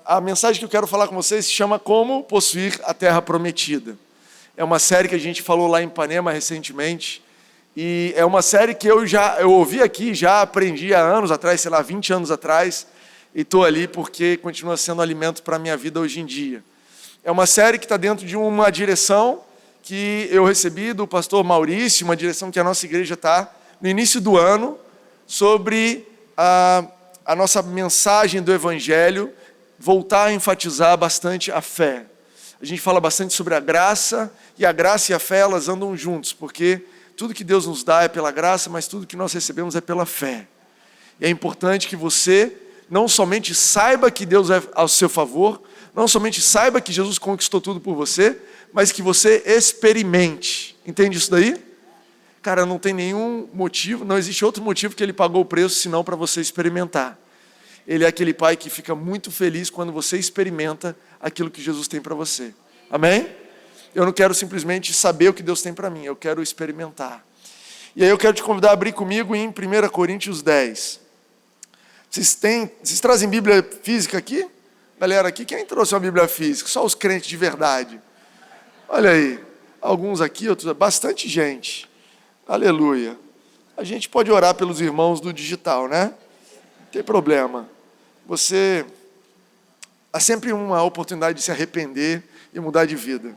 A mensagem que eu quero falar com vocês se chama Como Possuir a Terra Prometida. É uma série que a gente falou lá em Ipanema recentemente. E é uma série que eu ouvi aqui, já aprendi há anos atrás, 20 anos atrás. E estou ali porque continua sendo alimento para a minha vida hoje em dia. É uma série que está dentro de uma direção que eu recebi do pastor Maurício, uma direção que a nossa igreja está no início do ano, sobre a nossa mensagem do Evangelho, voltar a enfatizar bastante a fé. A gente fala bastante sobre a graça, e a graça e a fé, elas andam juntos, porque tudo que Deus nos dá é pela graça, mas tudo que nós recebemos é pela fé. E é importante que você não somente saiba que Deus é ao seu favor, não somente saiba que Jesus conquistou tudo por você, mas que você experimente. Entende isso daí? Cara, não tem nenhum motivo, não existe outro motivo que ele pagou o preço, senão para você experimentar. Ele é aquele pai que fica muito feliz quando você experimenta aquilo que Jesus tem para você. Amém? Eu não quero simplesmente saber o que Deus tem para mim, eu quero experimentar. E aí eu quero te convidar a abrir comigo em 1 Coríntios 10. Vocês trazem Bíblia física aqui? Galera aqui, quem trouxe uma Bíblia física? Só os crentes de verdade. Olha aí, alguns aqui, outros, bastante gente. Aleluia. A gente pode orar pelos irmãos do digital, né? Não tem problema. Há sempre uma oportunidade de se arrepender e mudar de vida.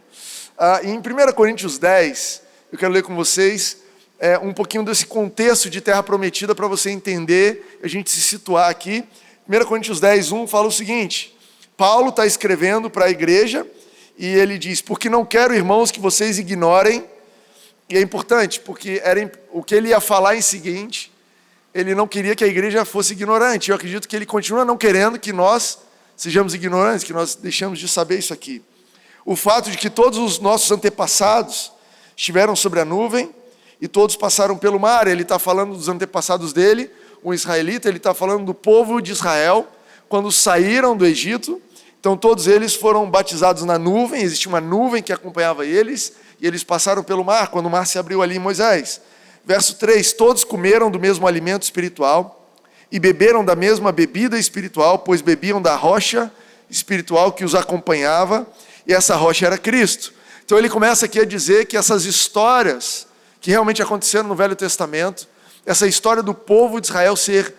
Em 1 Coríntios 10, eu quero ler com vocês um pouquinho desse contexto de Terra Prometida para você entender, a gente se situar aqui. 1 Coríntios 10, 1 fala o seguinte: Paulo está escrevendo para a igreja e ele diz: porque não quero, irmãos, que vocês ignorem. E é importante, porque o que ele ia falar em seguinte, ele não queria que a igreja fosse ignorante. Eu acredito que ele continua não querendo que nós sejamos ignorantes, que nós deixamos de saber isso aqui. O fato de que todos os nossos antepassados estiveram sobre a nuvem e todos passaram pelo mar. Ele está falando dos antepassados dele, um israelita, ele está falando do povo de Israel, quando saíram do Egito. Então todos eles foram batizados na nuvem, existia uma nuvem que acompanhava eles, e eles passaram pelo mar, quando o mar se abriu ali em Moisés. Verso 3, todos comeram do mesmo alimento espiritual e beberam da mesma bebida espiritual, pois bebiam da rocha espiritual que os acompanhava, e essa rocha era Cristo. Então ele começa aqui a dizer que essas histórias que realmente aconteceram no Velho Testamento, essa história do povo de Israel ser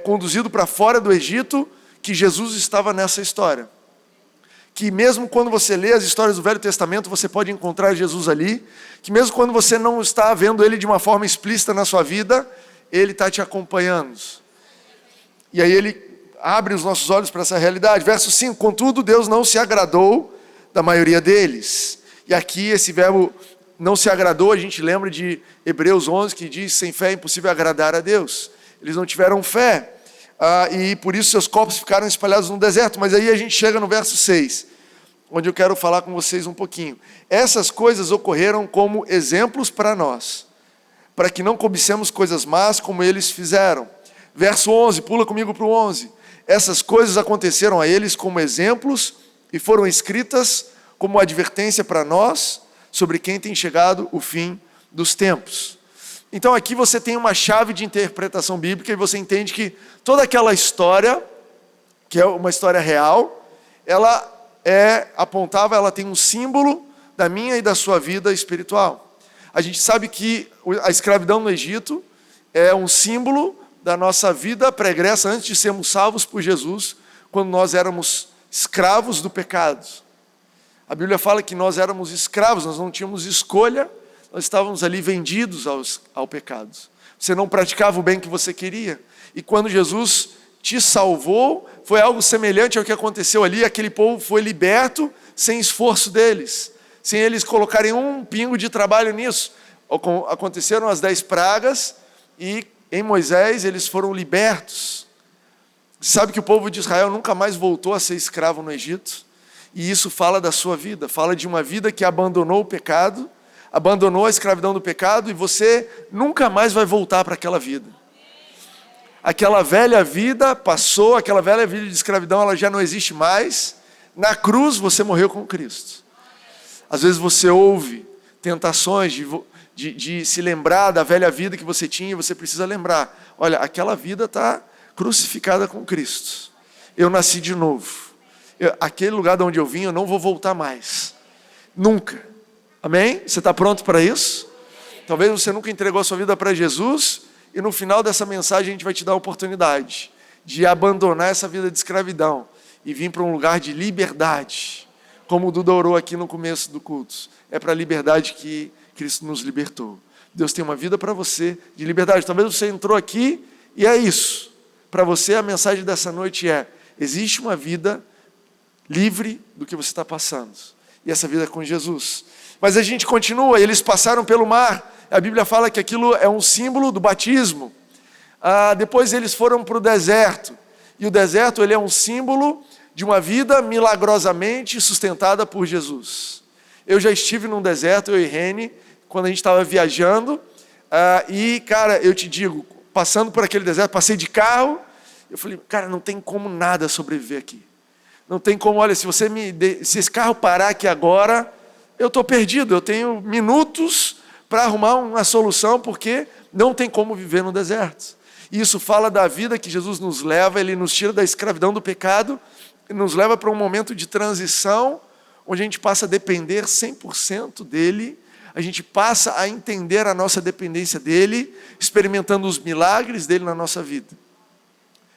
conduzido para fora do Egito, que Jesus estava nessa história. Que mesmo quando você lê as histórias do Velho Testamento, você pode encontrar Jesus ali, que mesmo quando você não está vendo ele de uma forma explícita na sua vida, ele está te acompanhando. E aí ele abre os nossos olhos para essa realidade. Verso 5, contudo Deus não se agradou da maioria deles. E aqui esse verbo não se agradou, a gente lembra de Hebreus 11, que diz: sem fé é impossível agradar a Deus. Eles não tiveram fé. E por isso seus corpos ficaram espalhados no deserto. Mas aí a gente chega no verso 6, onde eu quero falar com vocês um pouquinho. Essas coisas ocorreram como exemplos para nós, para que não cobicemos coisas más como eles fizeram. Verso 11, pula comigo para o 11. Essas coisas aconteceram a eles como exemplos e foram escritas como advertência para nós, sobre quem tem chegado o fim dos tempos. Então aqui você tem uma chave de interpretação bíblica e você entende que toda aquela história, que é uma história real, ela ela tem um símbolo da minha e da sua vida espiritual. A gente sabe que a escravidão no Egito é um símbolo da nossa vida pregressa antes de sermos salvos por Jesus, quando nós éramos escravos do pecado. A Bíblia fala que nós éramos escravos, nós não tínhamos escolha, nós estávamos ali vendidos ao pecado. Você não praticava o bem que você queria. E quando Jesus te salvou, foi algo semelhante ao que aconteceu ali. Aquele povo foi liberto sem esforço deles, sem eles colocarem um pingo de trabalho nisso. Aconteceram as 10 pragas e em Moisés eles foram libertos. Sabe que o povo de Israel nunca mais voltou a ser escravo no Egito? E isso fala da sua vida, fala de uma vida que abandonou o pecado, abandonou a escravidão do pecado, e você nunca mais vai voltar para aquela vida. Aquela velha vida passou, aquela velha vida de escravidão, ela já não existe mais. Na cruz você morreu com Cristo. Às vezes você ouve tentações de se lembrar da velha vida que você tinha, e você precisa lembrar: olha, aquela vida está crucificada com Cristo. Eu nasci de novo. Aquele lugar de onde eu vim, eu não vou voltar mais. Nunca. Amém? Você está pronto para isso? Talvez você nunca entregou a sua vida para Jesus, e no final dessa mensagem a gente vai te dar a oportunidade de abandonar essa vida de escravidão e vir para um lugar de liberdade. Como o Duda orou aqui no começo do culto. É para a liberdade que Cristo nos libertou. Deus tem uma vida para você de liberdade. Talvez você entrou aqui e é isso. Para você a mensagem dessa noite é: existe uma vida livre do que você está passando. E essa vida é com Jesus. Mas a gente continua, eles passaram pelo mar. A Bíblia fala que aquilo é um símbolo do batismo. Depois eles foram para o deserto. E o deserto ele é um símbolo de uma vida milagrosamente sustentada por Jesus. Eu já estive num deserto, eu e Reni, quando a gente estava viajando. E, cara, eu te digo, passando por aquele deserto, passei de carro. Eu falei, cara, não tem como nada sobreviver aqui. Não tem como, olha, se esse carro parar aqui agora, eu estou perdido. Eu tenho minutos para arrumar uma solução, porque não tem como viver no deserto. E isso fala da vida que Jesus nos leva, Ele nos tira da escravidão do pecado, e nos leva para um momento de transição, onde a gente passa a depender 100% dEle, a gente passa a entender a nossa dependência dEle, experimentando os milagres dEle na nossa vida.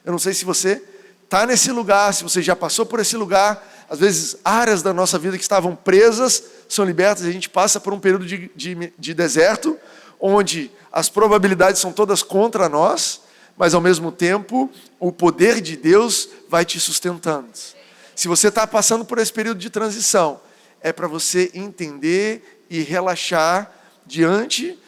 Eu não sei se você está nesse lugar, se você já passou por esse lugar. Às vezes áreas da nossa vida que estavam presas são libertas, e a gente passa por um período de deserto, onde as probabilidades são todas contra nós, mas ao mesmo tempo o poder de Deus vai te sustentando. Se você está passando por esse período de transição, é para você entender e relaxar diante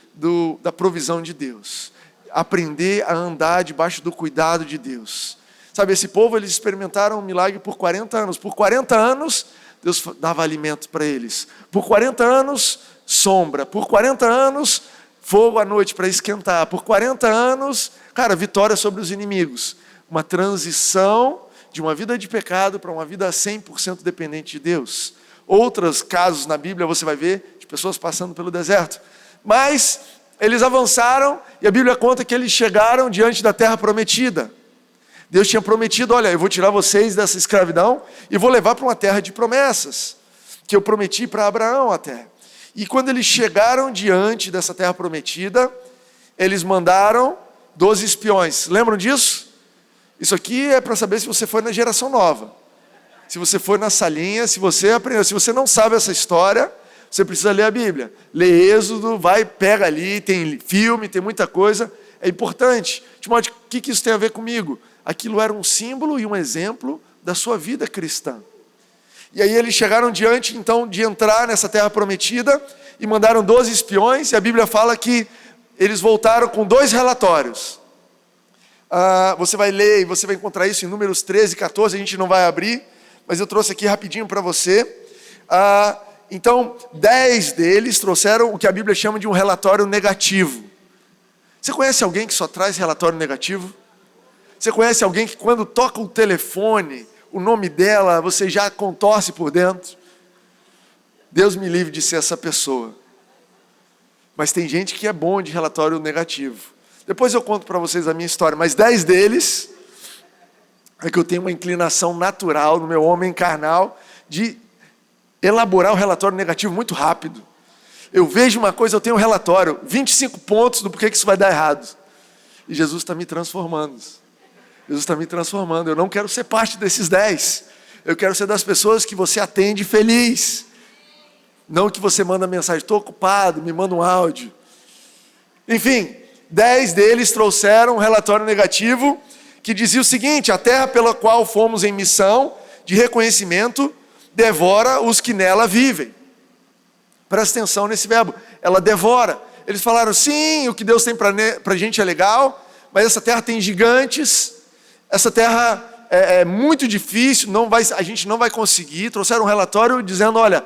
da provisão de Deus. Aprender a andar debaixo do cuidado de Deus. Sabe, esse povo, eles experimentaram um milagre por 40 anos. Por 40 anos, Deus dava alimento para eles. Por 40 anos, sombra. Por 40 anos, fogo à noite para esquentar. Por 40 anos, cara, vitória sobre os inimigos. Uma transição de uma vida de pecado para uma vida 100% dependente de Deus. Outros casos na Bíblia você vai ver de pessoas passando pelo deserto. Mas eles avançaram e a Bíblia conta que eles chegaram diante da terra prometida. Deus tinha prometido, olha, eu vou tirar vocês dessa escravidão e vou levar para uma terra de promessas, que eu prometi para Abraão até. E quando eles chegaram diante dessa terra prometida, eles mandaram 12 espiões. Lembram disso? Isso aqui é para saber se você foi na geração nova. Se você foi na salinha, se você aprendeu. Se você não sabe essa história, você precisa ler a Bíblia. Lê Êxodo, vai, pega ali, tem filme, tem muita coisa. É importante. Timóteo, o que isso tem a ver comigo? Aquilo era um símbolo e um exemplo da sua vida cristã. E aí eles chegaram diante, então, de entrar nessa terra prometida e mandaram 12 espiões, e a Bíblia fala que eles voltaram com 2 relatórios. Você vai ler e você vai encontrar isso em Números 13 e 14, a gente não vai abrir, mas eu trouxe aqui rapidinho para você. Então, 10 deles trouxeram o que a Bíblia chama de um relatório negativo. Você conhece alguém que só traz relatório negativo? Você conhece alguém que quando toca o telefone, o nome dela, você já contorce por dentro? Deus me livre de ser essa pessoa. Mas tem gente que é bom de relatório negativo. Depois eu conto para vocês a minha história, mas 10 deles, é que eu tenho uma inclinação natural no meu homem carnal de elaborar o relatório negativo muito rápido. Eu vejo uma coisa, eu tenho um relatório, 25 pontos do porquê que isso vai dar errado. E Jesus está me transformando. Jesus está me transformando. Eu não quero ser parte desses 10. Eu quero ser das pessoas que você atende feliz. Não que você manda mensagem, estou ocupado, me manda um áudio. Enfim, 10 deles trouxeram um relatório negativo que dizia o seguinte: a terra pela qual fomos em missão de reconhecimento devora os que nela vivem. Presta atenção nesse verbo, ela devora. Eles falaram, sim, o que Deus tem para a gente é legal, mas essa terra tem gigantes, essa terra é muito difícil, a gente não vai conseguir. Trouxeram um relatório dizendo, olha,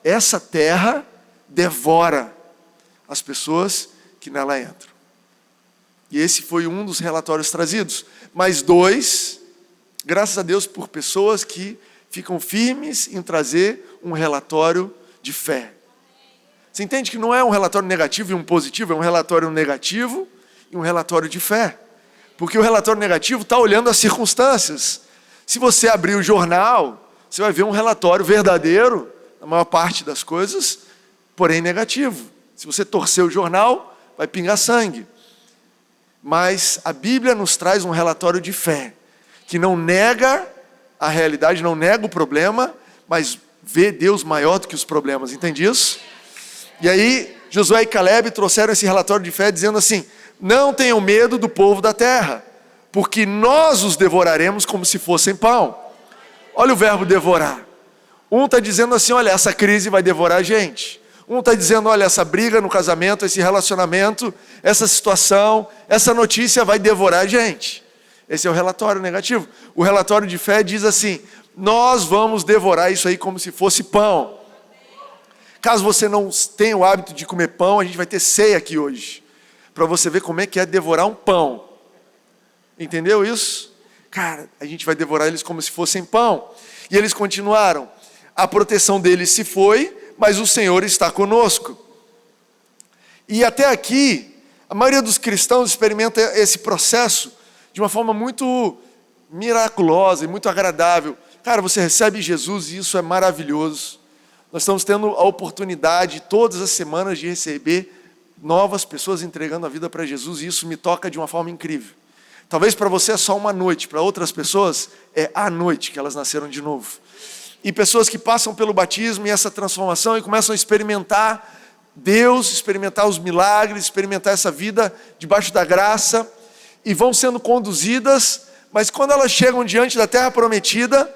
essa terra devora as pessoas que nela entram. E esse foi um dos relatórios trazidos. Mais 2, graças a Deus por pessoas que ficam firmes em trazer um relatório de fé. Você entende que não é um relatório negativo e um positivo, é um relatório negativo e um relatório de fé. Porque o relatório negativo está olhando as circunstâncias. Se você abrir o jornal, você vai ver um relatório verdadeiro, na maior parte das coisas, porém negativo. Se você torcer o jornal, vai pingar sangue. Mas a Bíblia nos traz um relatório de fé, que não nega a realidade, não nega o problema, mas vê Deus maior do que os problemas, entende isso? E aí, Josué e Caleb trouxeram esse relatório de fé dizendo assim: não tenham medo do povo da terra, porque nós os devoraremos como se fossem pão. Olha o verbo devorar. Um está dizendo assim: olha, essa crise vai devorar a gente. Um está dizendo: olha, essa briga no casamento, esse relacionamento, essa situação, essa notícia vai devorar a gente. Esse é o relatório negativo. O relatório de fé diz assim: nós vamos devorar isso aí como se fosse pão. Caso você não tenha o hábito de comer pão, a gente vai ter ceia aqui hoje, para você ver como é que é devorar um pão. Entendeu isso? Cara, a gente vai devorar eles como se fossem pão. E eles continuaram: a proteção deles se foi, mas o Senhor está conosco. E até aqui, a maioria dos cristãos experimenta esse processo de uma forma muito miraculosa e muito agradável. Cara, você recebe Jesus e isso é maravilhoso. Nós estamos tendo a oportunidade todas as semanas de receber novas pessoas entregando a vida para Jesus, e isso me toca de uma forma incrível. Talvez para você é só uma noite, para outras pessoas é a noite que elas nasceram de novo. E pessoas que passam pelo batismo e essa transformação e começam a experimentar Deus, experimentar os milagres, experimentar essa vida debaixo da graça, e vão sendo conduzidas, mas quando elas chegam diante da terra prometida,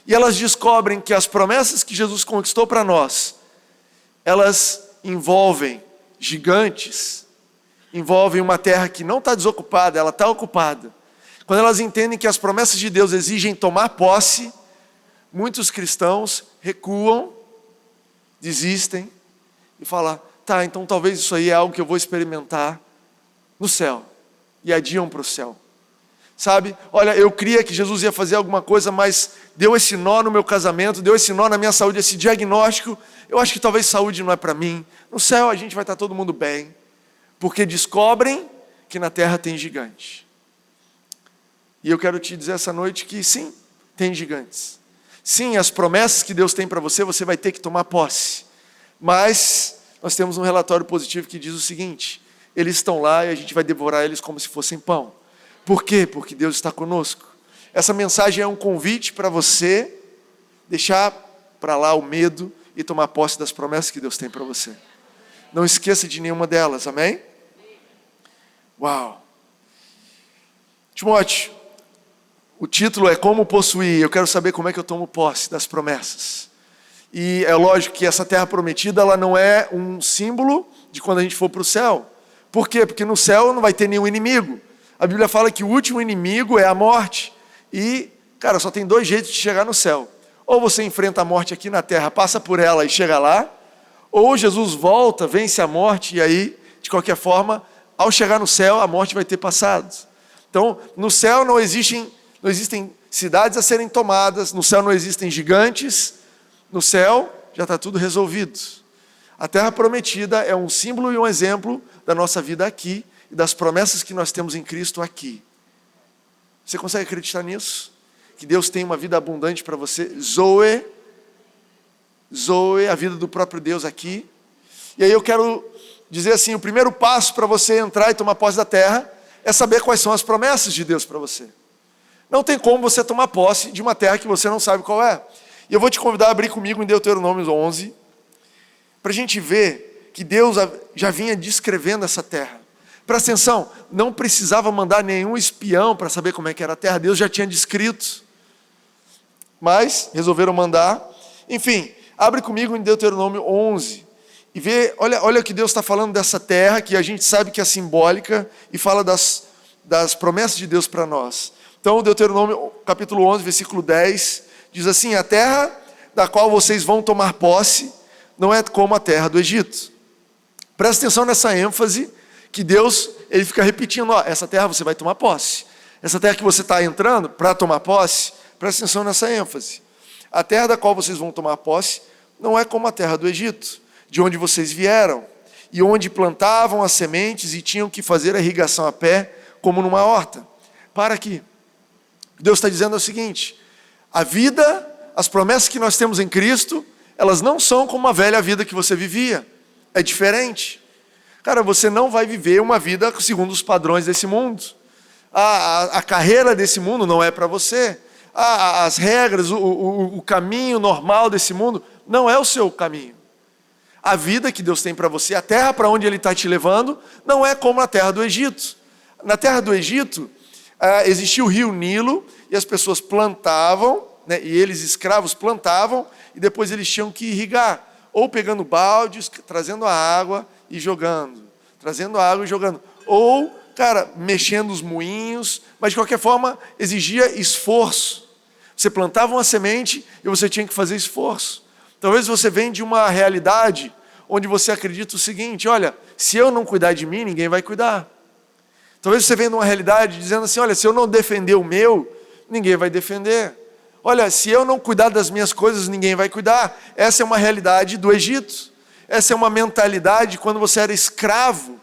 e elas descobrem que as promessas que Jesus conquistou para nós, elas envolvem gigantes, envolvem uma terra que não está desocupada, ela está ocupada. Quando elas entendem que as promessas de Deus exigem tomar posse, muitos cristãos recuam, desistem e falam: tá, então talvez isso aí é algo que eu vou experimentar no céu, e adiam para o céu. Sabe, olha, eu cria que Jesus ia fazer alguma coisa, mas deu esse nó no meu casamento, deu esse nó na minha saúde, esse diagnóstico, eu acho que talvez saúde não é para mim. No céu a gente vai estar todo mundo bem, porque descobrem que na terra tem gigante. E eu quero te dizer essa noite que sim, tem gigantes. Sim, as promessas que Deus tem para você, você vai ter que tomar posse. Mas nós temos um relatório positivo que diz o seguinte: eles estão lá e a gente vai devorar eles como se fossem pão. Por quê? Porque Deus está conosco. Essa mensagem é um convite para você deixar para lá o medo e tomar posse das promessas que Deus tem para você. Não esqueça de nenhuma delas, amém? Uau! Timóteo, o título é Como Possuir. Eu quero saber como é que eu tomo posse das promessas. E é lógico que essa terra prometida, ela não é um símbolo de quando a gente for para o céu. Por quê? Porque no céu não vai ter nenhum inimigo. A Bíblia fala que o último inimigo é a morte. E, cara, só tem dois jeitos de chegar no céu. Ou você enfrenta a morte aqui na terra, passa por ela e chega lá. Ou Jesus volta, vence a morte, e aí, de qualquer forma, ao chegar no céu, a morte vai ter passado. Então, no céu não existem cidades a serem tomadas, no céu não existem gigantes, no céu já está tudo resolvido. A terra prometida é um símbolo e um exemplo da nossa vida aqui, e das promessas que nós temos em Cristo aqui. Você consegue acreditar nisso? Que Deus tem uma vida abundante para você? Zoe, a vida do próprio Deus aqui. E aí eu quero dizer assim, o primeiro passo para você entrar e tomar posse da terra é saber quais são as promessas de Deus para você. Não tem como você tomar posse de uma terra que você não sabe qual é. E eu vou te convidar a abrir comigo em Deuteronômio 11, para a gente ver que Deus já vinha descrevendo essa terra. Presta atenção, não precisava mandar nenhum espião para saber como é que era a terra, Deus já tinha descrito. Mas resolveram mandar. Enfim, abre comigo em Deuteronômio 11 e vê, olha o que Deus está falando dessa terra, que a gente sabe que é simbólica, e fala das promessas de Deus para nós. Então, Deuteronômio capítulo 11, versículo 10, diz assim: a terra da qual vocês vão tomar posse não é como a terra do Egito. Presta atenção nessa ênfase, que Deus, ele fica repetindo: ó, essa terra você vai tomar posse. Essa terra que você está entrando para tomar posse, presta atenção nessa ênfase. A terra da qual vocês vão tomar posse não é como a terra do Egito, de onde vocês vieram, e onde plantavam as sementes e tinham que fazer a irrigação a pé, como numa horta. Para aqui. Deus está dizendo o seguinte: a vida, As promessas que nós temos em Cristo, elas não são como a velha vida que você vivia. É diferente. Cara, você não vai viver uma vida segundo os padrões desse mundo. A carreira desse mundo não é para você. As regras, o caminho normal desse mundo não é o seu caminho. A vida que Deus tem para você, a terra para onde Ele está te levando, não é como a terra do Egito. Na terra do Egito, existia o rio Nilo, e as pessoas plantavam, né, e eles escravos plantavam, e depois eles tinham que irrigar, ou pegando baldes, trazendo a água e jogando, ou, cara, mexendo os moinhos, mas de qualquer forma exigia esforço. Você plantava uma semente e você tinha que fazer esforço. Talvez você venha de uma realidade onde você acredita o seguinte: olha, se eu não cuidar de mim, ninguém vai cuidar. Talvez você venha de uma realidade dizendo assim: olha, se eu não defender o meu, ninguém vai defender. Olha, se eu não cuidar das minhas coisas, ninguém vai cuidar. Essa é uma realidade do Egito. Essa é uma mentalidade quando você era escravo.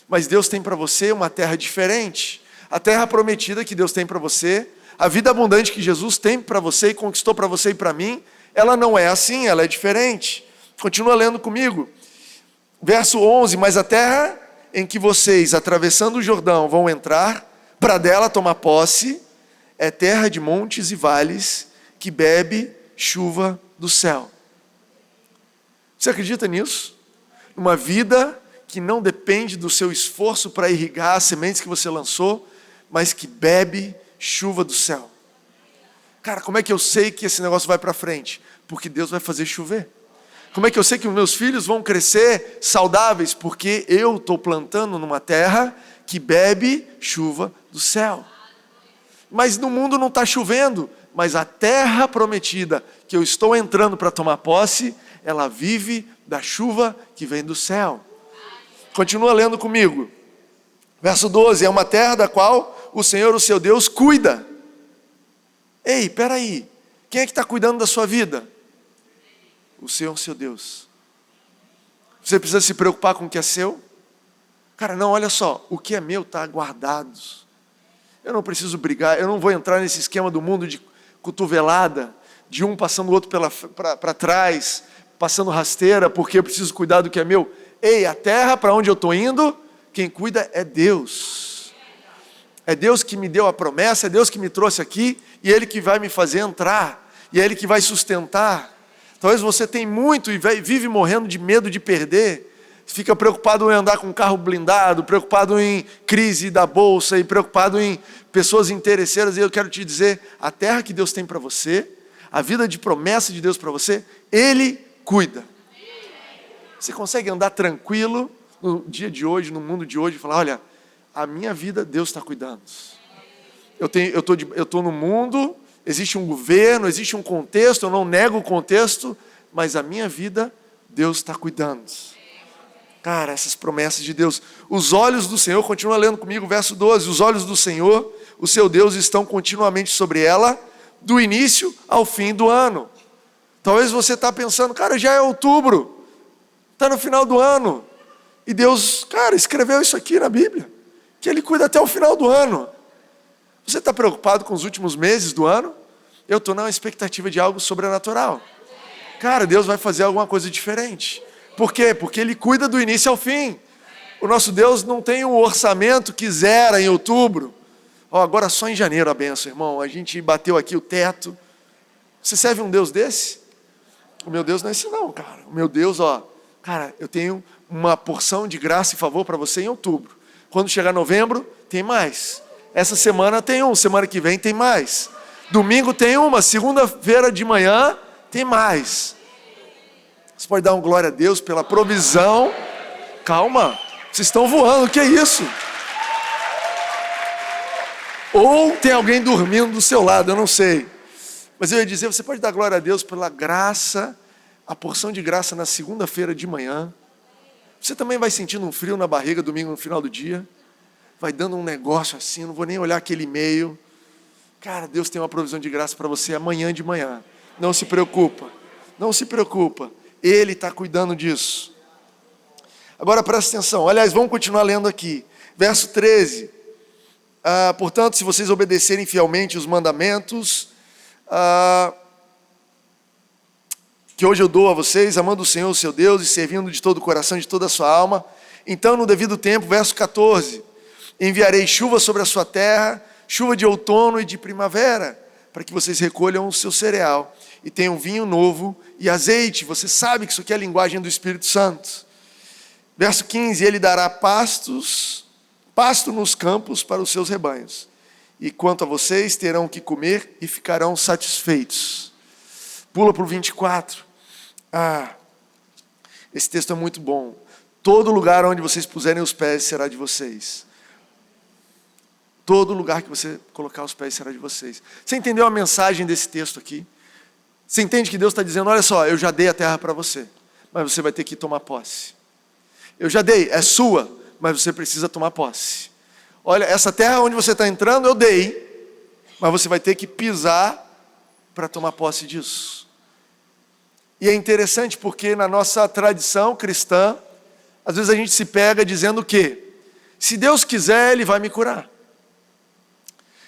Mas Deus tem para você uma terra diferente. A terra prometida que Deus tem para você, a vida abundante que Jesus tem para você e conquistou para você e para mim, ela não é assim, ela é diferente. Continua lendo comigo. Verso 11: mas a terra em que vocês, atravessando o Jordão, vão entrar, para dela tomar posse, é terra de montes e vales, que bebe chuva do céu. Você acredita nisso? Uma vida que não depende do seu esforço para irrigar as sementes que você lançou, mas que bebe chuva do céu. Cara, como é que eu sei que esse negócio vai para frente? Porque Deus vai fazer chover. Como é que eu sei que os meus filhos vão crescer saudáveis? Porque eu estou plantando numa terra que bebe chuva do céu. Mas no mundo não está chovendo, mas a terra prometida que eu estou entrando para tomar posse, ela vive da chuva que vem do céu. Continua lendo comigo. Verso 12: é uma terra da qual o Senhor, o seu Deus, cuida. Ei, peraí, quem é que está cuidando da sua vida? O Senhor, o seu Deus. Você precisa se preocupar com o que é seu? Cara, não, olha só, o que é meu está guardado. Eu não preciso brigar, eu não vou entrar nesse esquema do mundo de cotovelada, de um passando o outro para trás, passando rasteira, porque eu preciso cuidar do que é meu. Ei, a terra para onde eu estou indo, quem cuida é Deus. É Deus que me deu a promessa, é Deus que me trouxe aqui, e Ele que vai me fazer entrar, e é Ele que vai sustentar. Talvez você tenha muito e vive morrendo de medo de perder, fica preocupado em andar com um carro blindado, preocupado em crise da bolsa, e preocupado em pessoas interesseiras, e eu quero te dizer, a terra que Deus tem para você, a vida de promessa de Deus para você, Ele cuida. Você consegue andar tranquilo no dia de hoje, no mundo de hoje, e falar: olha, a minha vida Deus está cuidando. Eu estou no mundo, existe um governo, existe um contexto, eu não nego o contexto, mas a minha vida Deus está cuidando. Cara, essas promessas de Deus. Os olhos do Senhor, continua lendo comigo, verso 12. Os olhos do Senhor, o seu Deus, estão continuamente sobre ela, do início ao fim do ano. Talvez você está pensando: cara, já é outubro, está no final do ano. E Deus, cara, escreveu isso aqui na Bíblia, que Ele cuida até o final do ano. Você está preocupado com os últimos meses do ano? Eu estou na expectativa de algo sobrenatural. Cara, Deus vai fazer alguma coisa diferente. Por quê? Porque Ele cuida do início ao fim. O nosso Deus não tem um orçamento que zera em outubro. Agora só em janeiro a benção, irmão. A gente bateu aqui o teto. Você serve um Deus desse? O meu Deus não é esse não, cara. O meu Deus, cara, eu tenho uma porção de graça e favor para você em outubro. Quando chegar novembro, tem mais. Essa semana tem semana que vem tem mais. Domingo tem uma, segunda-feira de manhã tem mais. Você pode dar um glória a Deus pela provisão. Calma, vocês estão voando, o que é isso? Ou tem alguém dormindo do seu lado, eu não sei. Mas eu ia dizer, você pode dar glória a Deus pela graça, a porção de graça na segunda-feira de manhã. Você também vai sentindo um frio na barriga domingo no final do dia. Vai dando um negócio assim, não vou nem olhar aquele e-mail. Cara, Deus tem uma provisão de graça para você amanhã de manhã. Não se preocupa, não se preocupa. Ele está cuidando disso. Agora presta atenção, aliás, vamos continuar lendo aqui. Verso 13. Portanto, se vocês obedecerem fielmente os mandamentos, que hoje eu dou a vocês, amando o Senhor, o seu Deus, e servindo de todo o coração, de toda a sua alma. Então, no devido tempo, verso 14, enviarei chuva sobre a sua terra, chuva de outono e de primavera, para que vocês recolham o seu cereal, e tenham vinho novo e azeite. Você sabe que isso aqui é a linguagem do Espírito Santo. Verso 15, ele dará pasto nos campos para os seus rebanhos. E quanto a vocês, terão o que comer e ficarão satisfeitos. Pula para o 24. Esse texto é muito bom. Todo lugar onde vocês puserem os pés será de vocês. Todo lugar que você colocar os pés será de vocês. Você entendeu a mensagem desse texto aqui? Você entende que Deus está dizendo, olha só, eu já dei a terra para você, mas você vai ter que tomar posse. Eu já dei, é sua, mas você precisa tomar posse. Olha, essa terra onde você está entrando, eu dei, mas você vai ter que pisar para tomar posse disso. E é interessante porque na nossa tradição cristã, às vezes a gente se pega dizendo o quê? Se Deus quiser, Ele vai me curar.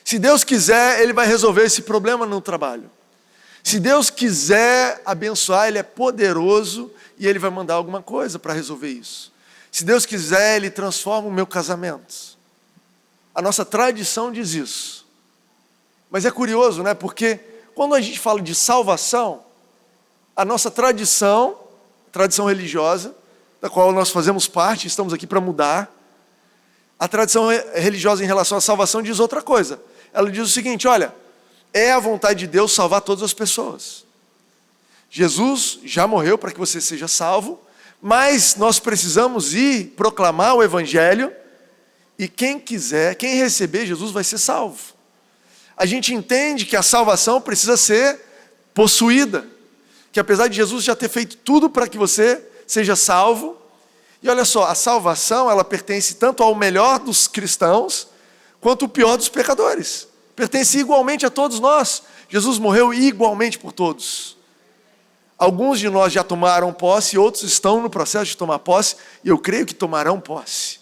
Se Deus quiser, Ele vai resolver esse problema no trabalho. Se Deus quiser abençoar, Ele é poderoso e Ele vai mandar alguma coisa para resolver isso. Se Deus quiser, Ele transforma o meu casamento. A nossa tradição diz isso. Mas é curioso, né? Porque quando a gente fala de salvação, a nossa tradição religiosa, da qual nós fazemos parte, estamos aqui para mudar, a tradição religiosa em relação à salvação diz outra coisa. Ela diz o seguinte, olha, é a vontade de Deus salvar todas as pessoas. Jesus já morreu para que você seja salvo, mas nós precisamos ir proclamar o Evangelho, e quem quiser, quem receber Jesus vai ser salvo. A gente entende que a salvação precisa ser possuída, que apesar de Jesus já ter feito tudo para que você seja salvo, e olha só, a salvação ela pertence tanto ao melhor dos cristãos, quanto ao pior dos pecadores. Pertence igualmente a todos nós. Jesus morreu igualmente por todos. Alguns de nós já tomaram posse, outros estão no processo de tomar posse, e eu creio que tomarão posse.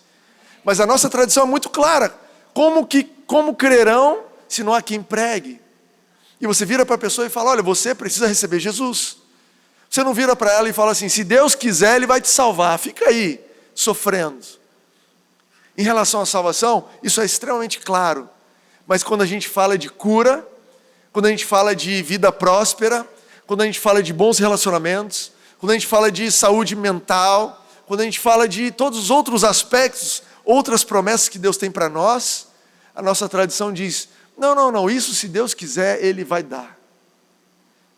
Mas a nossa tradição é muito clara. Como crerão se não há quem pregue? E você vira para a pessoa e fala, olha, você precisa receber Jesus. Você não vira para ela e fala assim, se Deus quiser, Ele vai te salvar. Fica aí, sofrendo. Em relação à salvação, isso é extremamente claro. Mas quando a gente fala de cura, quando a gente fala de vida próspera, quando a gente fala de bons relacionamentos, quando a gente fala de saúde mental, quando a gente fala de todos os outros aspectos, outras promessas que Deus tem para nós, a nossa tradição diz, não, isso se Deus quiser, Ele vai dar.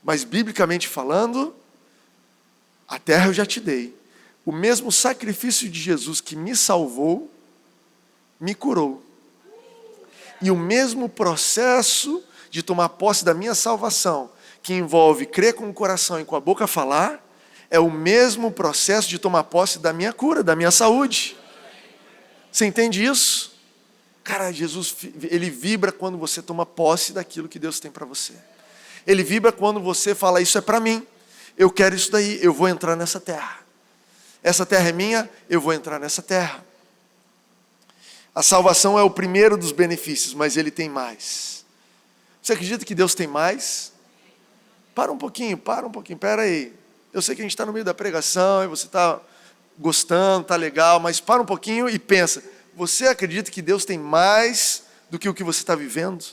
Mas biblicamente falando, a terra eu já te dei. O mesmo sacrifício de Jesus que me salvou, me curou. E o mesmo processo de tomar posse da minha salvação, que envolve crer com o coração e com a boca falar, é o mesmo processo de tomar posse da minha cura, da minha saúde. Você entende isso? Cara, Jesus, Ele vibra quando você toma posse daquilo que Deus tem para você. Ele vibra quando você fala, isso é para mim, eu quero isso daí, eu vou entrar nessa terra. Essa terra é minha, eu vou entrar nessa terra. A salvação é o primeiro dos benefícios, mas Ele tem mais. Você acredita que Deus tem mais? Para um pouquinho, pera aí. Eu sei que a gente está no meio da pregação e você está gostando, está legal, mas para um pouquinho e pensa, você acredita que Deus tem mais do que o que você está vivendo?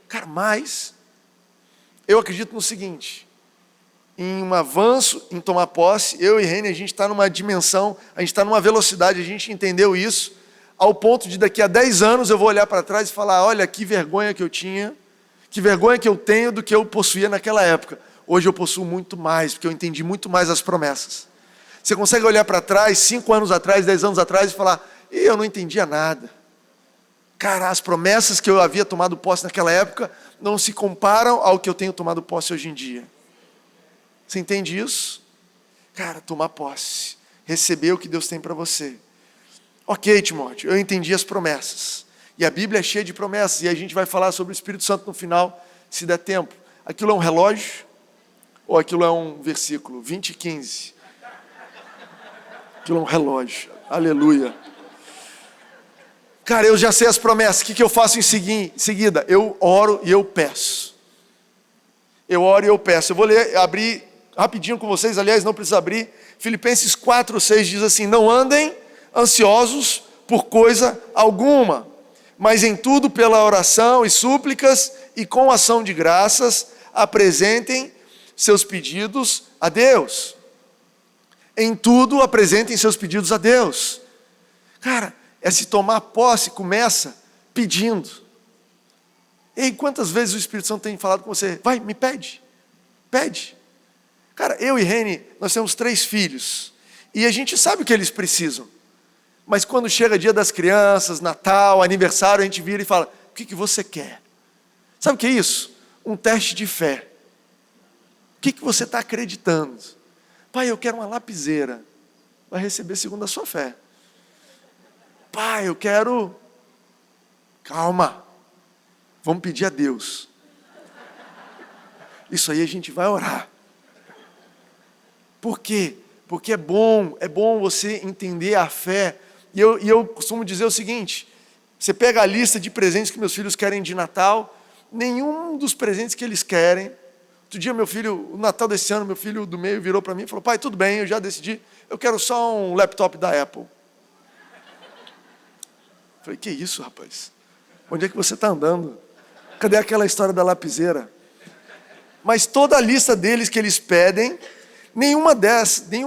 Cara, mais. Eu acredito no seguinte, em um avanço, em tomar posse, eu e Reni, a gente está numa dimensão, a gente está numa velocidade, a gente entendeu isso, ao ponto de daqui a 10 anos eu vou olhar para trás e falar, olha que vergonha que eu tinha, que vergonha que eu tenho do que eu possuía naquela época. Hoje eu possuo muito mais, porque eu entendi muito mais as promessas. Você consegue olhar para trás, 5 anos atrás, 10 anos atrás e falar, eu não entendia nada. Cara, as promessas que eu havia tomado posse naquela época não se comparam ao que eu tenho tomado posse hoje em dia. Você entende isso? Cara, tomar posse, receber o que Deus tem para você. Ok, Timóteo, eu entendi as promessas. E a Bíblia é cheia de promessas, e a gente vai falar sobre o Espírito Santo no final, se der tempo. Aquilo é um relógio? Ou aquilo é um versículo? 20 e 15. Aquilo é um relógio. Aleluia. Cara, eu já sei as promessas. O que eu faço em seguida? Eu oro e eu peço. eu oro e eu peço. Eu vou abrir rapidinho com vocês, aliás, não precisa abrir. Filipenses 4:6 diz assim: não andem ansiosos por coisa alguma, mas em tudo pela oração e súplicas e com ação de graças, apresentem seus pedidos a Deus. Em tudo apresentem seus pedidos a Deus. Cara, se tomar posse começa pedindo. E quantas vezes o Espírito Santo tem falado com você? Vai, me pede. Pede. Cara, eu e Reni, nós temos 3 filhos. E a gente sabe o que eles precisam. Mas quando chega dia das crianças, Natal, aniversário, a gente vira e fala: o que você quer? Sabe o que é isso? Um teste de fé. O que você está acreditando? Pai, eu quero uma lapiseira. Vai receber segundo a sua fé. Pai, eu quero... Calma. Vamos pedir a Deus. Isso aí a gente vai orar. Por quê? Porque é bom você entender a fé. E eu costumo dizer o seguinte: você pega a lista de presentes que meus filhos querem de Natal, nenhum dos presentes que eles querem. Outro dia o Natal desse ano, meu filho do meio virou para mim e falou: pai, tudo bem, eu já decidi, eu quero só um laptop da Apple. Eu falei: que isso, rapaz? Onde é que você está andando? Cadê aquela história da lapiseira? Mas toda a lista deles que eles pedem, nenhum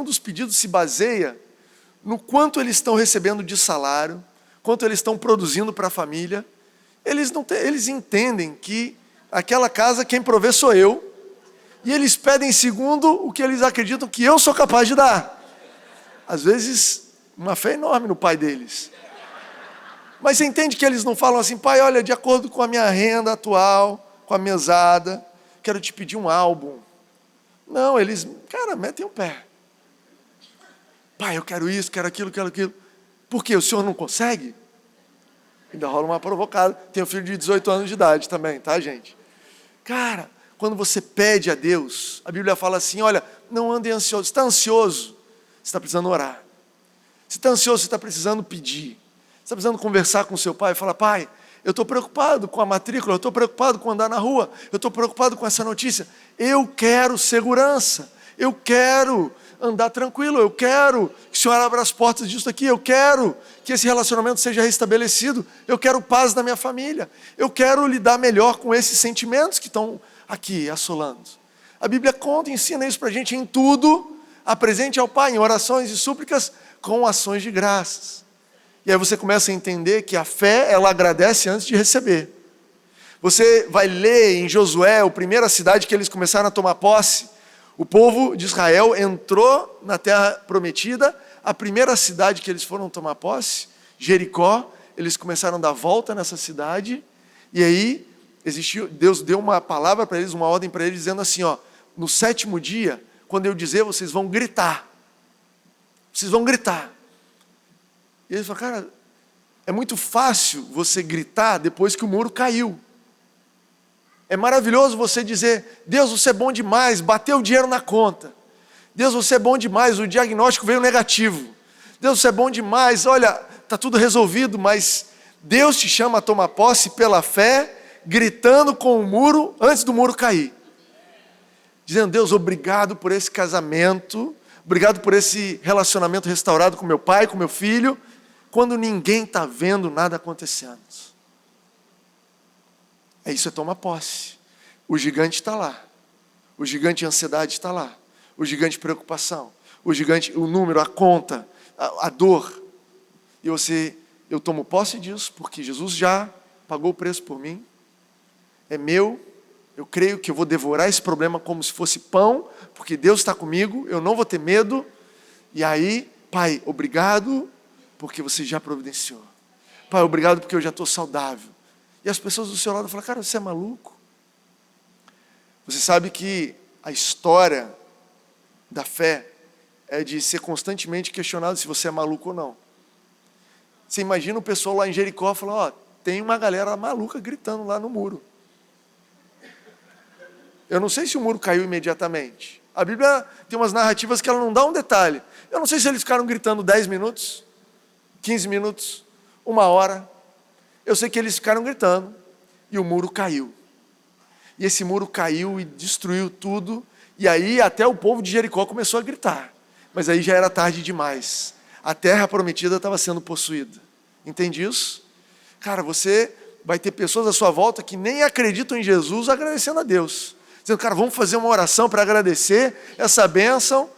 dos pedidos se baseia no quanto eles estão recebendo de salário, quanto eles estão produzindo para a família. Eles entendem que aquela casa quem provê sou eu, e eles pedem segundo o que eles acreditam que eu sou capaz de dar. Às vezes, uma fé enorme no pai deles. Mas você entende que eles não falam assim: pai, olha, de acordo com a minha renda atual, com a mesada, quero te pedir um álbum. Não, eles, cara, metem o pé. Pai, eu quero isso, quero aquilo, quero aquilo. Por quê? O senhor não consegue? Ainda rola uma provocada. Tenho um filho de 18 anos de idade também, tá, gente? Cara, quando você pede a Deus, a Bíblia fala assim: olha, não ande ansioso. Você está ansioso? Você está precisando orar. Você está ansioso? Você está precisando pedir. Você está precisando conversar com seu pai e falar: pai, eu estou preocupado com a matrícula, eu estou preocupado com andar na rua, eu estou preocupado com essa notícia. Eu quero segurança, eu quero andar tranquilo, eu quero que o Senhor abra as portas disso aqui, eu quero que esse relacionamento seja restabelecido, eu quero paz na minha família, eu quero lidar melhor com esses sentimentos que estão aqui assolando. A Bíblia conta e ensina isso para a gente: em tudo, apresente ao Pai, em orações e súplicas, com ações de graças. E aí você começa a entender que a fé, ela agradece antes de receber. Você vai ler em Josué, a primeira cidade que eles começaram a tomar posse. O povo de Israel entrou na terra prometida. A primeira cidade que eles foram tomar posse, Jericó, eles começaram a dar volta nessa cidade. E aí, Deus deu uma palavra para eles, uma ordem para eles, dizendo assim: ó, no 7º dia, quando eu dizer, vocês vão gritar. Vocês vão gritar. E eles falaram: cara, é muito fácil você gritar depois que o muro caiu. É maravilhoso você dizer: Deus, você é bom demais, bateu o dinheiro na conta. Deus, você é bom demais, o diagnóstico veio negativo. Deus, você é bom demais, olha, está tudo resolvido. Mas Deus te chama a tomar posse pela fé, gritando com o muro antes do muro cair. Dizendo: Deus, obrigado por esse casamento, obrigado por esse relacionamento restaurado com meu pai, com meu filho, quando ninguém está vendo nada acontecendo. Isso é tomar posse. O gigante está lá. O gigante ansiedade está lá. O gigante preocupação. O gigante, o número, a conta, a dor. E eu tomo posse disso, porque Jesus já pagou o preço por mim. É meu. Eu creio que eu vou devorar esse problema como se fosse pão, porque Deus está comigo, eu não vou ter medo. E aí, Pai, obrigado, porque você já providenciou. Pai, obrigado porque eu já estou saudável. E as pessoas do seu lado falam: cara, você é maluco? Você sabe que a história da fé é de ser constantemente questionado se você é maluco ou não. Você imagina o pessoal lá em Jericó falando: ó, tem uma galera maluca gritando lá no muro. Eu não sei se o muro caiu imediatamente. A Bíblia tem umas narrativas que ela não dá um detalhe. Eu não sei se eles ficaram gritando 10 minutos, 15 minutos, 1 hora. Eu sei que eles ficaram gritando e o muro caiu. E esse muro caiu e destruiu tudo. E aí até o povo de Jericó começou a gritar. Mas aí já era tarde demais. A terra prometida estava sendo possuída. Entende isso? Cara, você vai ter pessoas à sua volta que nem acreditam em Jesus agradecendo a Deus. Dizendo, cara, vamos fazer uma oração para agradecer essa bênção.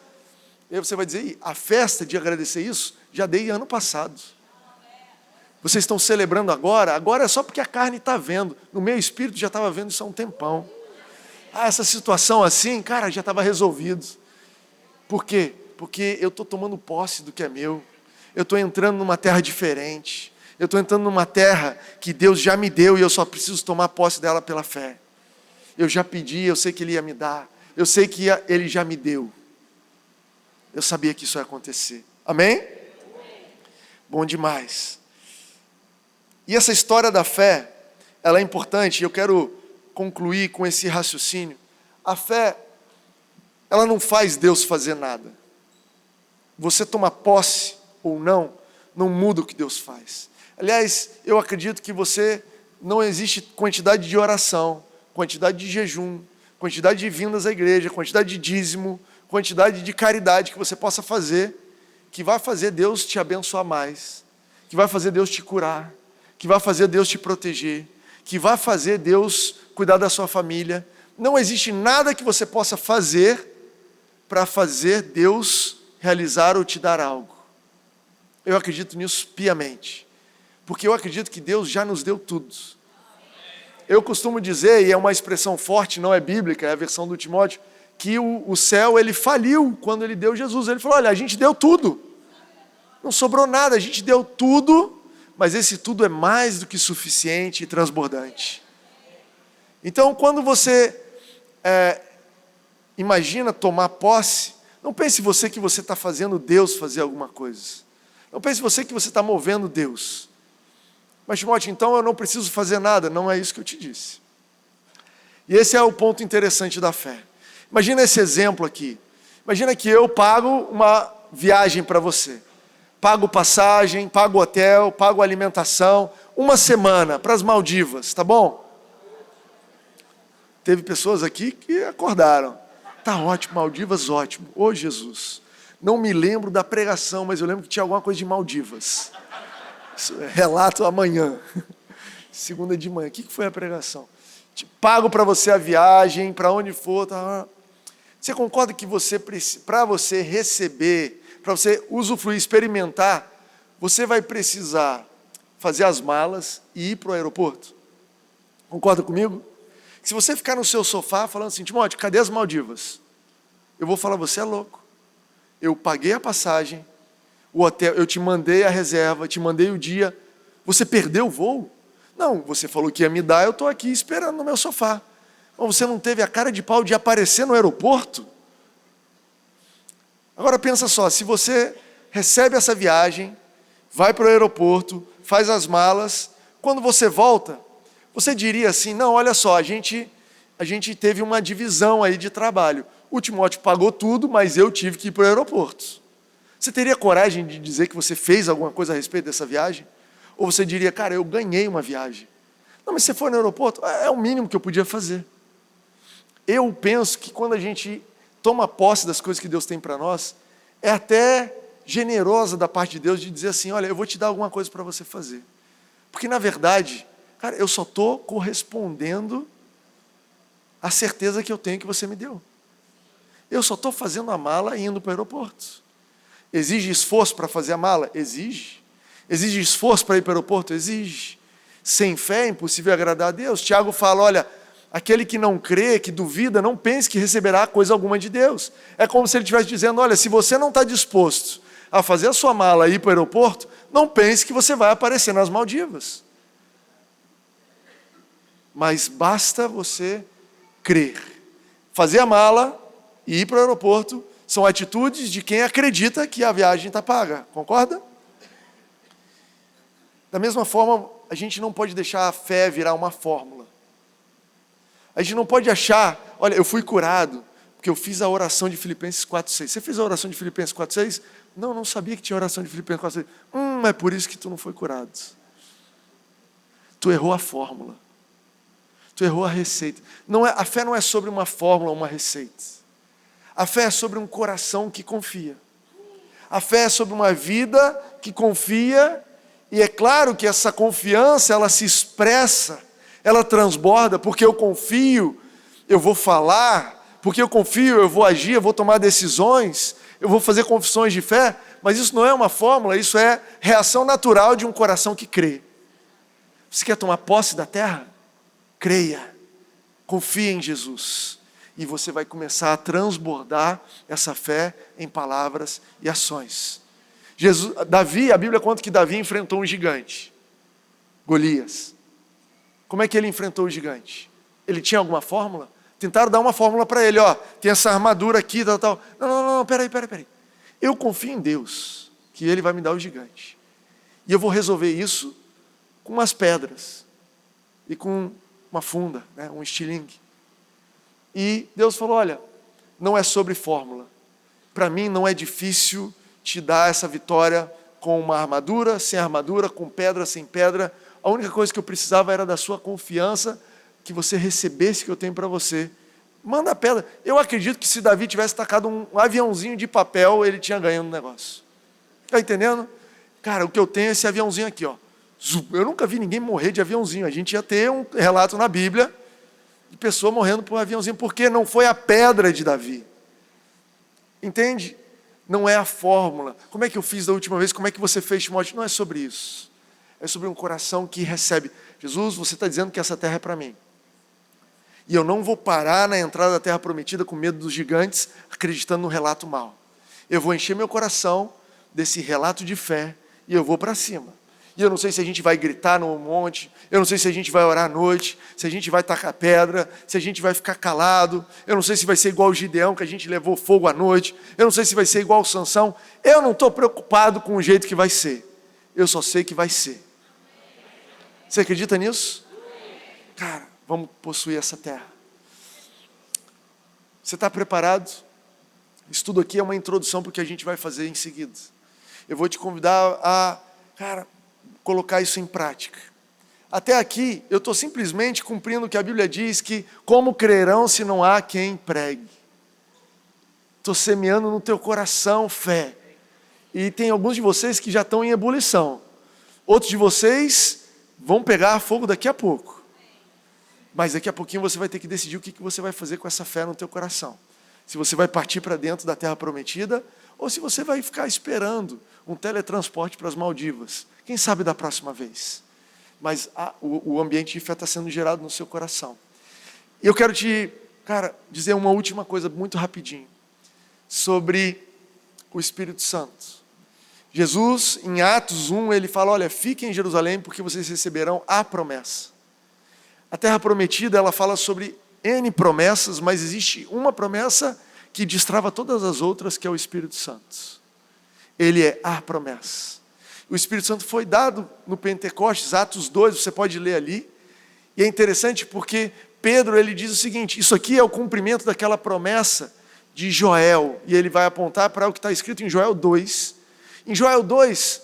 E aí você vai dizer, a festa de agradecer isso, já dei ano passado. Vocês estão celebrando agora é só porque a carne está vendo. No meu espírito já estava vendo isso há um tempão. Essa situação assim, cara, já estava resolvido. Por quê? Porque eu estou tomando posse do que é meu. Eu estou entrando numa terra diferente. Eu estou entrando numa terra que Deus já me deu e eu só preciso tomar posse dela pela fé. Eu já pedi, eu sei que Ele ia me dar. Eu sei que Ele já me deu. Eu sabia que isso ia acontecer. Amém? Bom demais. E essa história da fé, ela é importante. Eu quero concluir com esse raciocínio. A fé, ela não faz Deus fazer nada. Você toma posse ou não muda o que Deus faz. Aliás, eu acredito que não existe quantidade de oração, quantidade de jejum, quantidade de vindas à igreja, quantidade de dízimo, quantidade de caridade que você possa fazer, que vai fazer Deus te abençoar mais, que vai fazer Deus te curar, que vai fazer Deus te proteger, que vai fazer Deus cuidar da sua família. Não existe nada que você possa fazer para fazer Deus realizar ou te dar algo. Eu acredito nisso piamente, porque eu acredito que Deus já nos deu tudo. Eu costumo dizer, e é uma expressão forte, não é bíblica, é a versão do Timóteo, que o céu ele faliu quando ele deu Jesus. Ele falou, olha, a gente deu tudo, não sobrou nada, a gente deu tudo, mas esse tudo é mais do que suficiente e transbordante. Então, quando você imagina tomar posse, não pense você que você está fazendo Deus fazer alguma coisa. Não pense você que você está movendo Deus. Mas, Timóteo, então eu não preciso fazer nada. Não é isso que eu te disse. E esse é o ponto interessante da fé. Imagina esse exemplo aqui. Imagina que eu pago uma viagem para você. Pago passagem, pago hotel, pago alimentação. Uma semana para as Maldivas, tá bom? Teve pessoas aqui que acordaram. Tá ótimo, Maldivas, ótimo. Ô Jesus, não me lembro da pregação, mas eu lembro que tinha alguma coisa de Maldivas. Relato amanhã, segunda de manhã. O que foi a pregação? Pago para você a viagem, para onde for. Tá? Você concorda que para você receber, para você usufruir, experimentar, você vai precisar fazer as malas e ir para o aeroporto? Concorda comigo? Se você ficar no seu sofá falando assim, Timóteo, cadê as Maldivas? Eu vou falar, você é louco. Eu paguei a passagem, o hotel, eu te mandei a reserva, te mandei o dia. Você perdeu o voo? Não, você falou que ia me dar, eu estou aqui esperando no meu sofá. Mas você não teve a cara de pau de aparecer no aeroporto? Agora pensa só, se você recebe essa viagem, vai para o aeroporto, faz as malas, quando você volta, você diria assim, não, olha só, a gente teve uma divisão aí de trabalho. O Timóteo pagou tudo, mas eu tive que ir para o aeroporto. Você teria coragem de dizer que você fez alguma coisa a respeito dessa viagem? Ou você diria, cara, eu ganhei uma viagem. Não, mas você foi no aeroporto? É o mínimo que eu podia fazer. Eu penso que quando a gente toma posse das coisas que Deus tem para nós, é até generosa da parte de Deus de dizer assim, olha, eu vou te dar alguma coisa para você fazer. Porque, na verdade, cara, eu só estou correspondendo à certeza que eu tenho que você me deu. Eu só estou fazendo a mala e indo para o aeroporto. Exige esforço para fazer a mala? Exige. Exige esforço para ir para o aeroporto? Exige. Sem fé é impossível agradar a Deus. Tiago fala, olha, aquele que não crê, que duvida, não pense que receberá coisa alguma de Deus. É como se ele estivesse dizendo, olha, se você não está disposto a fazer a sua mala e ir para o aeroporto, não pense que você vai aparecer nas Maldivas. Mas basta você crer. Fazer a mala e ir para o aeroporto são atitudes de quem acredita que a viagem está paga. Concorda? Da mesma forma, a gente não pode deixar a fé virar uma fórmula. A gente não pode achar, olha, eu fui curado, porque eu fiz a oração de Filipenses 4,6. Você fez a oração de Filipenses 4,6? Não sabia que tinha oração de Filipenses 4,6. É por isso que tu não foi curado. Tu errou a fórmula. Tu errou a receita. A fé não é sobre uma fórmula ou uma receita. A fé é sobre um coração que confia. A fé é sobre uma vida que confia, e é claro que essa confiança, ela se expressa, ela transborda, porque eu confio, eu vou falar, porque eu confio, eu vou agir, eu vou tomar decisões, eu vou fazer confissões de fé, mas isso não é uma fórmula, isso é reação natural de um coração que crê. Você quer tomar posse da terra? Creia, confie em Jesus, e você vai começar a transbordar essa fé em palavras e ações. A Bíblia conta que Davi enfrentou um gigante, Golias. Como é que ele enfrentou o gigante? Ele tinha alguma fórmula? Tentaram dar uma fórmula para ele, tem essa armadura aqui, tal. Não, peraí. Eu confio em Deus, que Ele vai me dar o gigante. E eu vou resolver isso com umas pedras e com uma funda, um estilingue. E Deus falou, olha, não é sobre fórmula. Para mim não é difícil te dar essa vitória com uma armadura, sem armadura, com pedra, sem pedra. A única coisa que eu precisava era da sua confiança, que você recebesse o que eu tenho para você. Manda a pedra. Eu acredito que se Davi tivesse tacado um aviãozinho de papel, ele tinha ganho no negócio. Está entendendo? Cara, o que eu tenho é esse aviãozinho aqui, Eu nunca vi ninguém morrer de aviãozinho. A gente ia ter um relato na Bíblia de pessoa morrendo por um aviãozinho, porque não foi a pedra de Davi. Entende? Não é a fórmula. Como é que eu fiz da última vez? Como é que você fez, Timóteo? Não é sobre isso. É sobre um coração que recebe. Jesus, você está dizendo que essa terra é para mim. E eu não vou parar na entrada da terra prometida com medo dos gigantes, acreditando no relato mau. Eu vou encher meu coração desse relato de fé e eu vou para cima. E eu não sei se a gente vai gritar no monte, eu não sei se a gente vai orar à noite, se a gente vai tacar pedra, se a gente vai ficar calado, eu não sei se vai ser igual o Gideão, que a gente levou fogo à noite, eu não sei se vai ser igual o Sansão, eu não estou preocupado com o jeito que vai ser, eu só sei que vai ser. Você acredita nisso? Cara, vamos possuir essa terra. Você está preparado? Isso tudo aqui é uma introdução para o que a gente vai fazer em seguida. Eu vou te convidar a, colocar isso em prática. Até aqui, eu estou simplesmente cumprindo o que a Bíblia diz, que como crerão se não há quem pregue? Estou semeando no teu coração fé. E tem alguns de vocês que já estão em ebulição. Outros de vocês vão pegar fogo daqui a pouco. Mas daqui a pouquinho você vai ter que decidir o que você vai fazer com essa fé no teu coração. Se você vai partir para dentro da terra prometida, ou se você vai ficar esperando um teletransporte para as Maldivas. Quem sabe da próxima vez? Mas o ambiente de fé está sendo gerado no seu coração. E eu quero te, dizer uma última coisa muito rapidinho. Sobre o Espírito Santo. Jesus, em Atos 1, ele fala, olha, fiquem em Jerusalém porque vocês receberão a promessa. A terra prometida, ela fala sobre N promessas, mas existe uma promessa que destrava todas as outras, que é o Espírito Santo. Ele é a promessa. O Espírito Santo foi dado no Pentecostes, Atos 2, você pode ler ali. E é interessante porque Pedro, ele diz o seguinte, isso aqui é o cumprimento daquela promessa de Joel. E ele vai apontar para o que está escrito em Joel 2. Em Joel 2,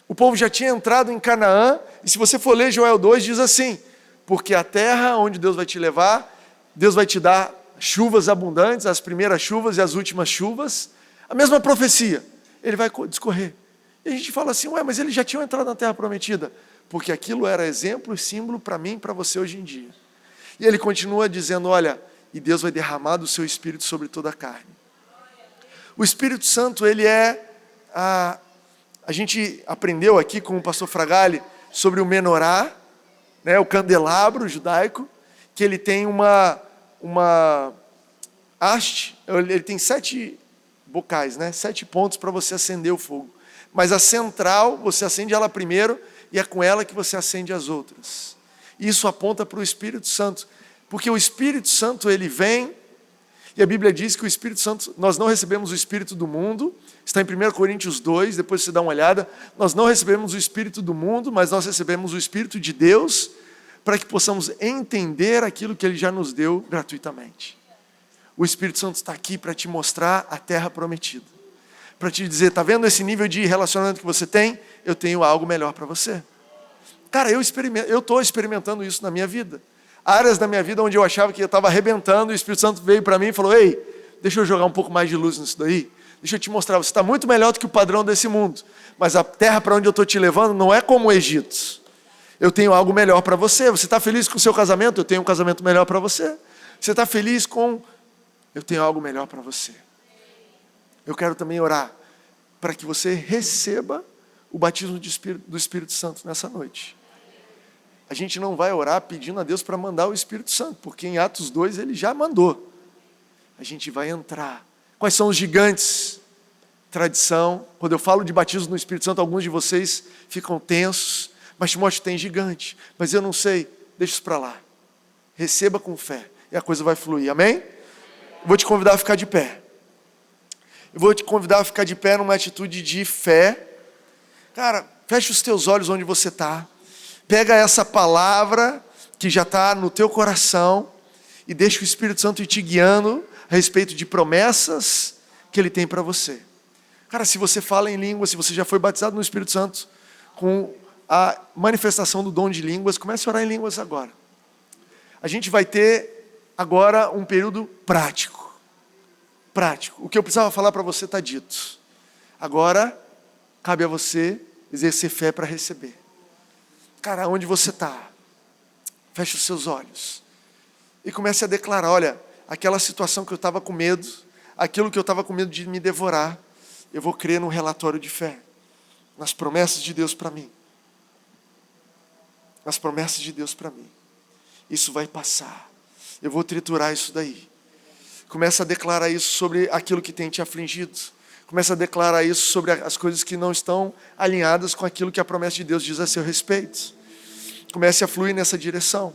o povo já tinha entrado em Canaã, e se você for ler Joel 2, diz assim, porque a terra onde Deus vai te levar, Deus vai te dar chuvas abundantes, as primeiras chuvas e as últimas chuvas, a mesma profecia, ele vai discorrer. E a gente fala assim, mas eles já tinham entrado na terra prometida, porque aquilo era exemplo e símbolo para mim e para você hoje em dia. E ele continua dizendo, olha, e Deus vai derramar do seu Espírito sobre toda a carne. O Espírito Santo, ele é, a gente aprendeu aqui com o pastor Fragale sobre o menorá, o candelabro judaico, que ele tem uma haste, ele tem 7 bocais, 7 pontos para você acender o fogo. Mas a central, você acende ela primeiro, e é com ela que você acende as outras. Isso aponta para o Espírito Santo, porque o Espírito Santo, ele vem, e a Bíblia diz que o Espírito Santo, nós não recebemos o Espírito do mundo, está em 1 Coríntios 2, depois você dá uma olhada, nós não recebemos o Espírito do mundo, mas nós recebemos o Espírito de Deus, para que possamos entender aquilo que Ele já nos deu gratuitamente. O Espírito Santo está aqui para te mostrar a terra prometida. Para te dizer, está vendo esse nível de relacionamento que você tem? Eu tenho algo melhor para você. Cara, eu estou experimentando isso na minha vida. áreas da minha vida onde eu achava que eu estava arrebentando, e o Espírito Santo veio para mim e falou: ei, deixa eu jogar um pouco mais de luz nisso daí. Deixa eu te mostrar, você está muito melhor do que o padrão desse mundo. Mas a terra para onde eu estou te levando não é como o Egito. Eu tenho algo melhor para você. Você está feliz com o seu casamento? Eu tenho um casamento melhor para você. Você está feliz com... Eu tenho algo melhor para você. Eu quero também orar para que você receba o batismo do Espírito Santo nessa noite. A gente não vai orar pedindo a Deus para mandar o Espírito Santo, porque em Atos 2 ele já mandou. A gente vai entrar. Quais são os gigantes? Tradição. Quando eu falo de batismo no Espírito Santo, alguns de vocês ficam tensos. Mas Timóteo, tem gigante. Mas eu não sei. Deixa isso para lá. Receba com fé. E a coisa vai fluir. Amém? Eu vou te convidar a ficar de pé. Eu vou te convidar a ficar de pé numa atitude de fé. Cara, fecha os teus olhos onde você está. Pega essa palavra que já está no teu coração e deixa o Espírito Santo ir te guiando a respeito de promessas que Ele tem para você. Cara, se você fala em línguas, se você já foi batizado no Espírito Santo com a manifestação do dom de línguas, comece a orar em línguas agora. A gente vai ter agora um período prático. Prático. O que eu precisava falar para você está dito. Agora, cabe a você exercer fé para receber. Cara, onde você está? Feche os seus olhos. E comece a declarar, olha, aquela situação que eu estava com medo, aquilo que eu estava com medo de me devorar, eu vou crer num relatório de fé, nas promessas de Deus para mim. Nas promessas de Deus para mim. Isso vai passar. Eu vou triturar isso daí. Começa a declarar isso sobre aquilo que tem te afligido. Começa a declarar isso sobre as coisas que não estão alinhadas com aquilo que a promessa de Deus diz a seu respeito. Comece a fluir nessa direção.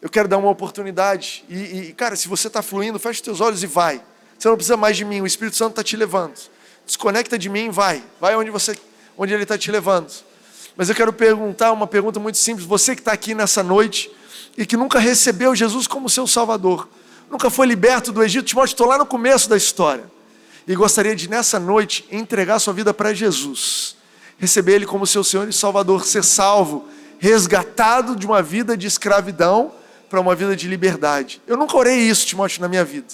Eu quero dar uma oportunidade. Cara, se você está fluindo, fecha os teus olhos e vai. Você não precisa mais de mim, o Espírito Santo está te levando. Desconecta de mim e vai. Vai onde Ele está te levando. Mas eu quero perguntar uma pergunta muito simples. Você que está aqui nessa noite e que nunca recebeu Jesus como seu Salvador, nunca foi liberto do Egito, Timóteo, estou lá no começo da história. E gostaria de, nessa noite, entregar sua vida para Jesus. Receber Ele como seu Senhor e Salvador. Ser salvo, resgatado de uma vida de escravidão para uma vida de liberdade. Eu nunca orei isso, Timóteo, na minha vida.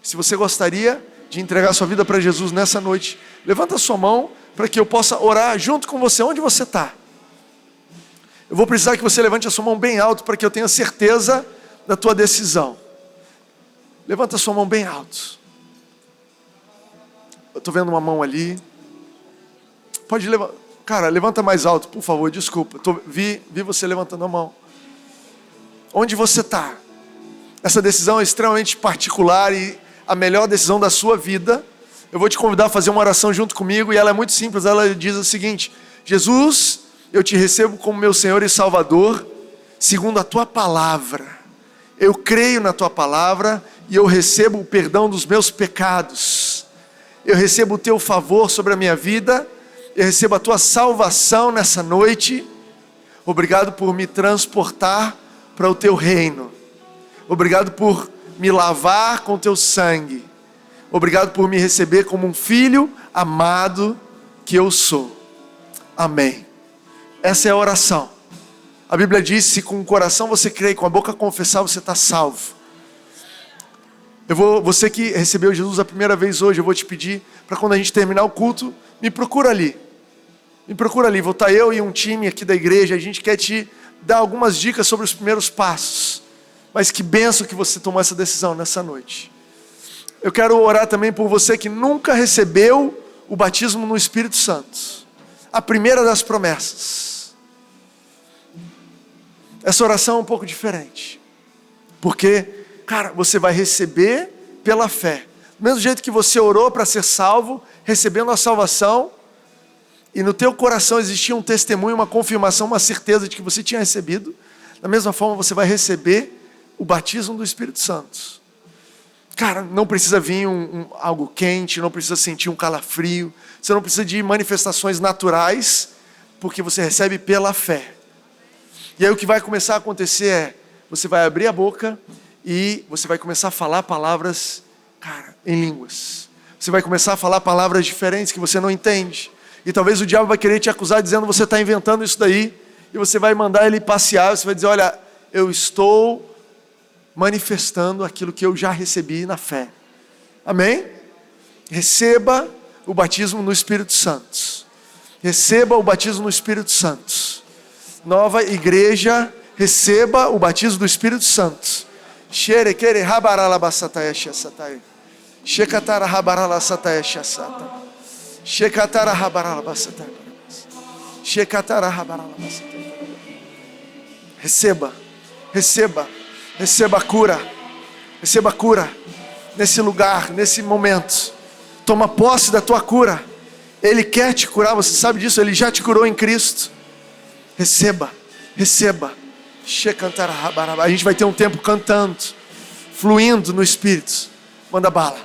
Se você gostaria de entregar sua vida para Jesus nessa noite, levanta a sua mão para que eu possa orar junto com você, onde você está. Eu vou precisar que você levante a sua mão bem alto para que eu tenha certeza da tua decisão. Levanta a sua mão bem alto. Eu estou vendo uma mão ali. Pode levantar. Cara, levanta mais alto, por favor, desculpa. Vi você levantando a mão. Onde você está? Essa decisão é extremamente particular e a melhor decisão da sua vida. Eu vou te convidar a fazer uma oração junto comigo e ela é muito simples. Ela diz o seguinte: Jesus, eu te recebo como meu Senhor e Salvador, segundo a tua palavra. Eu creio na tua palavra e eu recebo o perdão dos meus pecados. Eu recebo o teu favor sobre a minha vida. Eu recebo a tua salvação nessa noite. Obrigado por me transportar para o teu reino. Obrigado por me lavar com teu sangue. Obrigado por me receber como um filho amado que eu sou. Amém. Essa é a oração. A Bíblia diz: se com o coração você crê e com a boca confessar, você está salvo. Você que recebeu Jesus a primeira vez hoje, eu vou te pedir para quando a gente terminar o culto, me procura ali. Me procura ali. Vou estar eu e um time aqui da igreja. A gente quer te dar algumas dicas sobre os primeiros passos. Mas que bênção que você tomou essa decisão nessa noite. Eu quero orar também por você que nunca recebeu o batismo no Espírito Santo. A primeira das promessas. Essa oração é um pouco diferente. Porque, cara, você vai receber pela fé. Do mesmo jeito que você orou para ser salvo, recebendo a salvação, e no teu coração existia um testemunho, uma confirmação, uma certeza de que você tinha recebido, da mesma forma você vai receber o batismo do Espírito Santo. Cara, não precisa vir algo quente, não precisa sentir um calafrio, você não precisa de manifestações naturais, porque você recebe pela fé. E aí o que vai começar a acontecer é, você vai abrir a boca e você vai começar a falar palavras, cara, em línguas. Você vai começar a falar palavras diferentes que você não entende. E talvez o diabo vai querer te acusar dizendo: você está inventando isso daí. E você vai mandar ele passear, você vai dizer: olha, eu estou manifestando aquilo que eu já recebi na fé. Amém? Receba o batismo no Espírito Santo. Receba o batismo no Espírito Santo. Nova igreja, receba o batismo do Espírito Santo. Xerequere rabaralabasataia xasatai. Shekatara rabaralabasataia xasata. Shekatara rabaralabasataia. Shekatara rabaralabasataia. Receba, receba, receba a cura. Receba a cura nesse lugar, nesse momento. Toma posse da tua cura. Ele quer te curar, você sabe disso, Ele já te curou em Cristo. Receba, receba. A gente vai ter um tempo cantando, fluindo no Espírito. Manda bala.